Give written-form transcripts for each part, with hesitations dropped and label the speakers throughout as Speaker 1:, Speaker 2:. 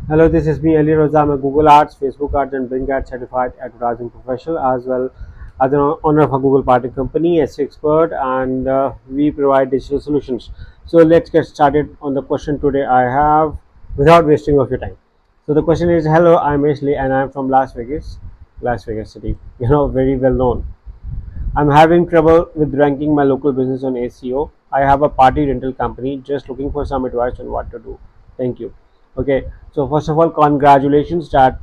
Speaker 1: Hello, this is me, ALIRAZAMARKETING. I'm a Google Ads, Facebook Ads, and Bing Ads certified advertising professional, as well as an owner of a Google Party company, SEO expert, and we provide digital solutions. So let's get started on the question today I have, without wasting of your time. So the question is, hello, I'm Ashley, and I'm from Las Vegas City. Very well known. I'm having trouble with ranking my local business on SEO. I have a party rental company, just looking for some advice on what to do. Thank you. Okay, so first of all, congratulations that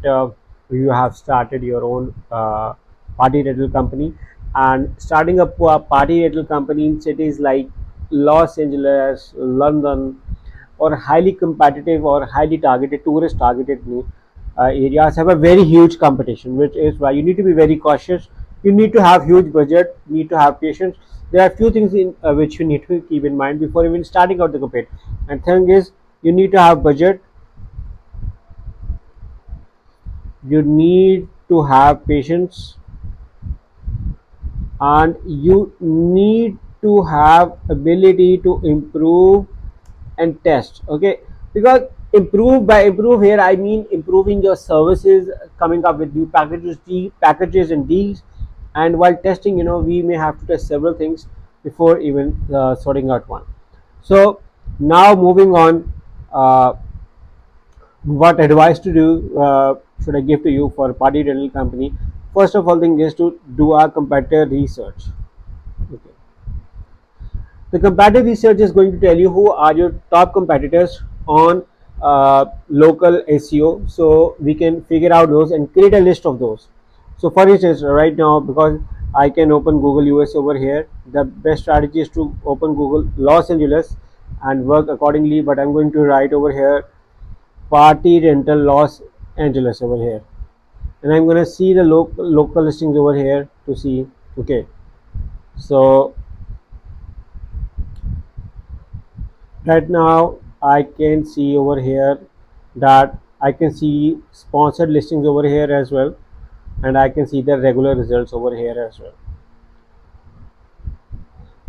Speaker 1: you have started your own party rental company, and starting a party rental company in cities like Los Angeles, London, or highly competitive or highly targeted tourist targeted areas have a very huge competition, which is why you need to be very cautious. You need to have huge budget, need to have patience. There are few things in which you need to keep in mind before even starting out the campaign. And thing is, you need to have budget, you need to have patience, and you need to have ability to improve and test. Okay, because improve here I mean improving your services, coming up with new packages and deals. And while testing, we may have to test several things before even sorting out one. So now moving on, what advice to do should I give to you for a party rental company? First of all thing is to do a competitor research. Okay, the competitive research is going to tell you who are your top competitors on local SEO, so we can figure out those and create a list of those. So, for instance, right now, because I can open Google US over here, the best strategy is to open Google Los Angeles and work accordingly. But I'm going to write over here party rental Los Angeles over here, and I'm going to see the local listings over here to see. Okay, so right now I can see over here that I can see sponsored listings over here as well, and I can see the regular results over here as well.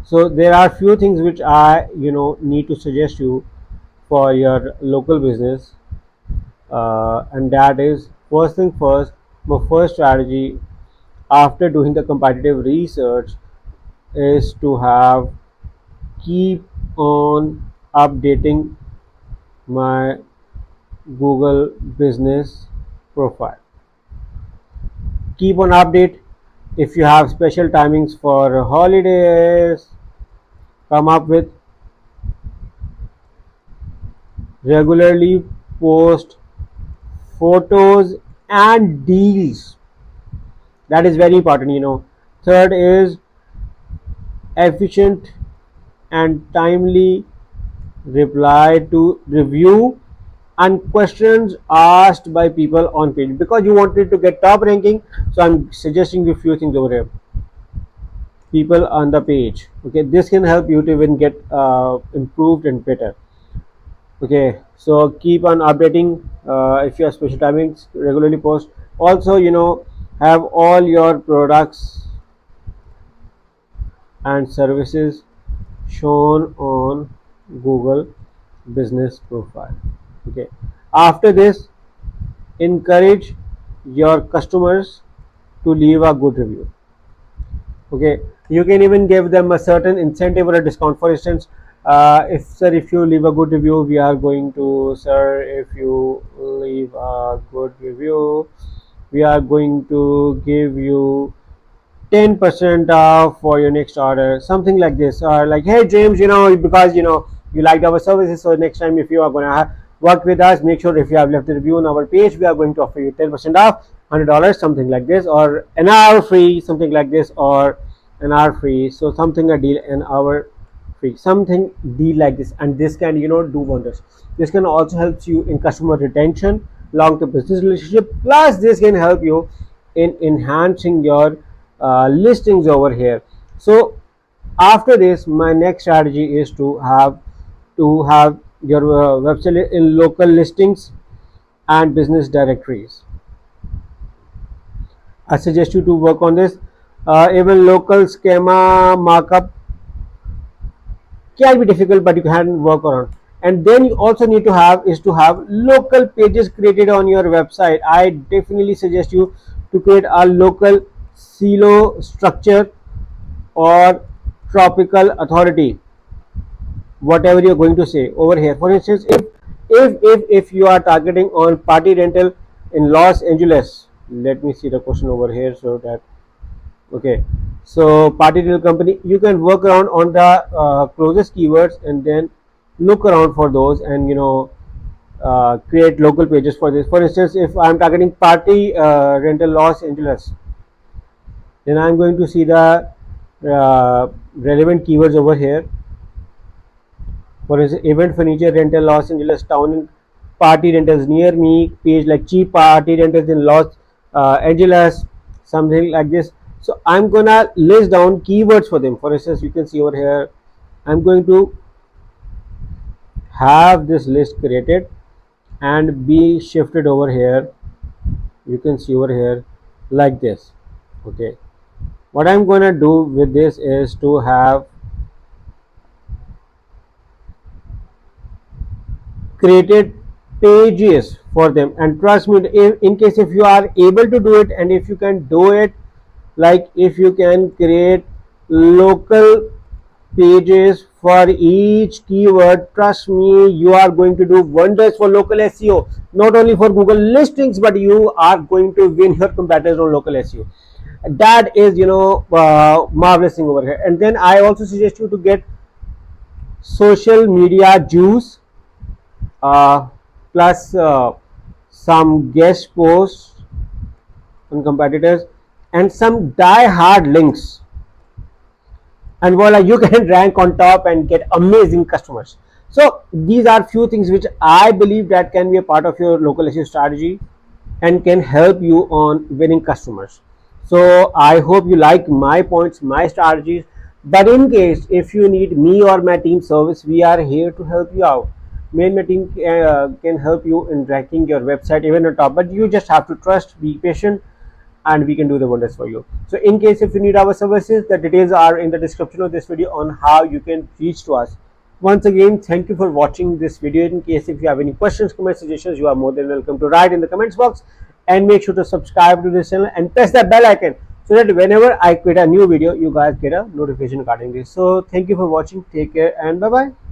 Speaker 1: So there are few things which I need to suggest you for your local business, and that is, first thing first, my first strategy after doing the competitive research is to have keep on updating my Google business profile. Keep on update. If you have special timings for holidays, come up with regularly post photos and deals. That is very important. Third is efficient and timely reply to review and questions asked by people on page, because you wanted to get top ranking. So I'm suggesting you a few things over here. People on the page. Okay, this can help you to even get improved and better. Okay, so keep on updating. If you have special timings, regularly post. Also, have all your products and services shown on Google business profile. Okay, after this, encourage your customers to leave a good review. Okay, you can even give them a certain incentive or a discount. For instance, if you leave a good review, we are going to, sir, if you leave a good review, we are going to give you 10% off for your next order, something like this. Or like, hey James, because you liked our services, so next time if you are going to work with us, make sure if you have left a review on our page, we are going to offer you 10% off, $100, something like this, or an hour free, something like this, or an hour free. So something a deal, an hour free, something deal like this. And this can do wonders. This can also help you in customer retention, long-term business relationship. Plus this can help you in enhancing your listings over here. So after this, my next strategy is to have your website in local listings and business directories. I suggest you to work on this. Even local schema markup can be difficult, but you can work on. And then you also need to have local pages created on your website. I definitely suggest you to create a local silo structure or tropical authority, whatever you're going to say over here. For instance, if you are targeting on party rental in Los Angeles, let me see the question over here. So that, okay, so party rental company, you can work around on the closest keywords and then look around for those, and create local pages for this. For instance, if I'm targeting party rental Los Angeles, then I'm going to see the relevant keywords over here. For instance, event furniture rental Los Angeles, town party rentals near me, page like cheap party rentals in Los Angeles, something like this. So I'm gonna list down keywords for them. For instance, you can see over here, I'm going to have this list created and be shifted over here. You can see over here like this. Okay, what I'm gonna do with this is to have created pages for them, and trust me, in case if you are able to do it, and if you can do it, like if you can create local pages for each keyword, trust me, you are going to do wonders for local SEO, not only for Google listings, but you are going to win your competitors on local SEO. That is marvelous thing over here. And then I also suggest you to get social media juice, uh, plus some guest posts on competitors and some die hard links, and voila, you can rank on top and get amazing customers. So these are few things which I believe that can be a part of your local SEO strategy and can help you on winning customers. So I hope you like my points, my strategies. But in case if you need me or my team service, we are here to help you out. Me and my team can help you in ranking your website even on top. But you just have to trust, be patient, and we can do the wonders for you. So in case if you need our services, the details are in the description of this video on how you can reach to us. Once again, thank you for watching this video. In case if you have any questions, comments, suggestions, you are more than welcome to write in the comments box, and make sure to subscribe to this channel and press that bell icon so that whenever I create a new video, you guys get a notification regarding this. So thank you for watching, take care, and bye bye.